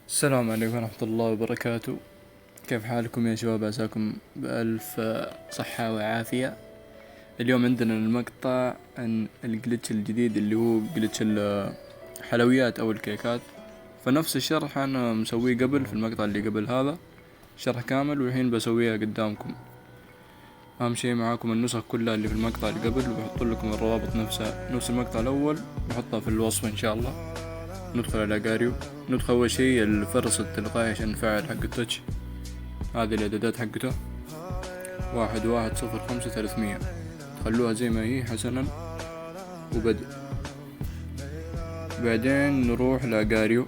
السلام عليكم ورحمة الله وبركاته. كيف حالكم يا شباب؟ عساكم بألف صحة وعافية. اليوم عندنا المقطع عن الجلitch الجديد اللي هو جلitch الحلويات أو الكيكات. فنفس الشرح أنا مسويه قبل في المقطع اللي قبل هذا، شرح كامل، والحين بسويها قدامكم. أهم شي معاكم النسخ كلها اللي في المقطع اللي قبل، وبحط لكم الروابط نفسها، نفس المقطع الأول بحطها في الوصف إن شاء الله. ندخل على جاريو، ندخل أول شي الفرص التلقائي عشان نفعل حق التاتش. هذه الإعدادات حقته 1105 300، تخلوها زي ما هي حسنا وبدء. بعدين نروح لجاريو،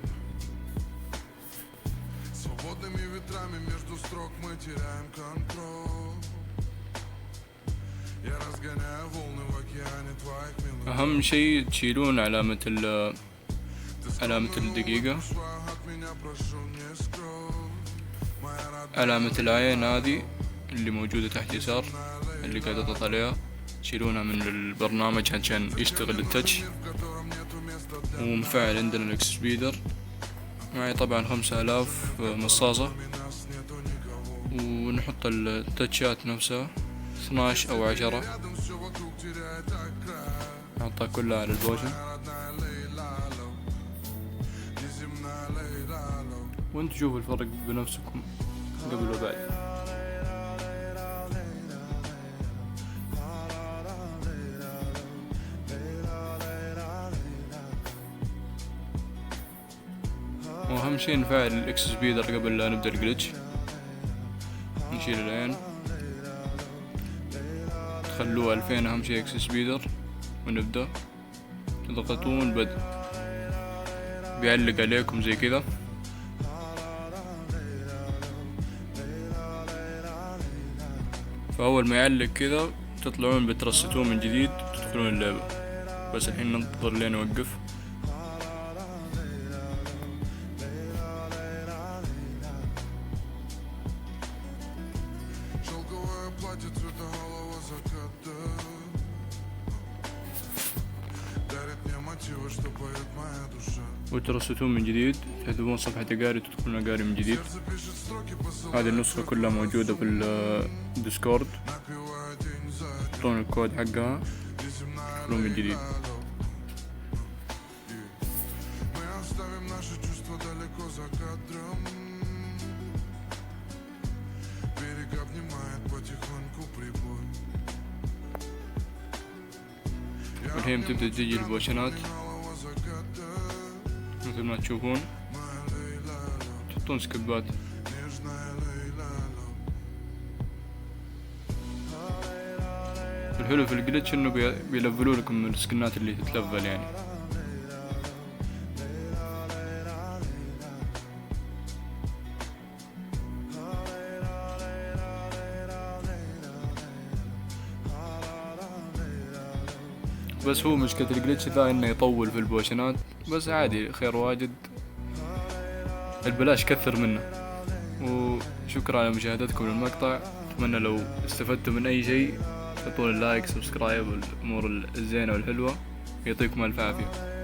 أهم شي تشيلون علامة الدقيقة، علامة العين هذه اللي موجودة تحت يسار اللي قاعد اضغط عليها، تشيلونها من البرنامج عشان يشتغل التاتش. ومفعل عندنا الاكس سبيدر، معي طبعا 5000 مصاصة. ونحط التاتشات نفسها 12 أو 10، نحطها كلها على البوشن، وانتوا شوفوا الفرق بنفسكم قبل وبعد. واهم شي نفعل الاكس سبيدر قبل لا نبدأ الجلitch. نشيل العين، تخلوه 2000 اهم شي اكس سبيدر، ونبدأ. تضغطون بدء، بيعلق عليكم زي كذا. فأول ما يعلق كذا تطلعون بترستون من جديد، تدخلون اللعبة. بس الحين ننتظر لين يوقف. وترستون من جديد، تحذفون صفحة جاري، تدخلون جاري من جديد. هذه النسخة كلها موجودة في الديسكورد، تحطون الكود حقها، تدخلون من جديد. والحين تبدأ تجي البوشنات مثل ما تشوفون، تحطون سكبات. الحلو في الجلitch انه بيلفلوا لكم السكنات اللي تتلفل يعني. بس هو مشكلة الجلitch ذا انه يطول في البوشنات، بس عادي، خير واجد، البلاش كثر منه. وشكرا على مشاهدتكم للمقطع، اتمنى لو استفدتوا من اي شيء تحطون اللايك، سبسكرايب، والامور الزينة والحلوة. يعطيكم الف عافية.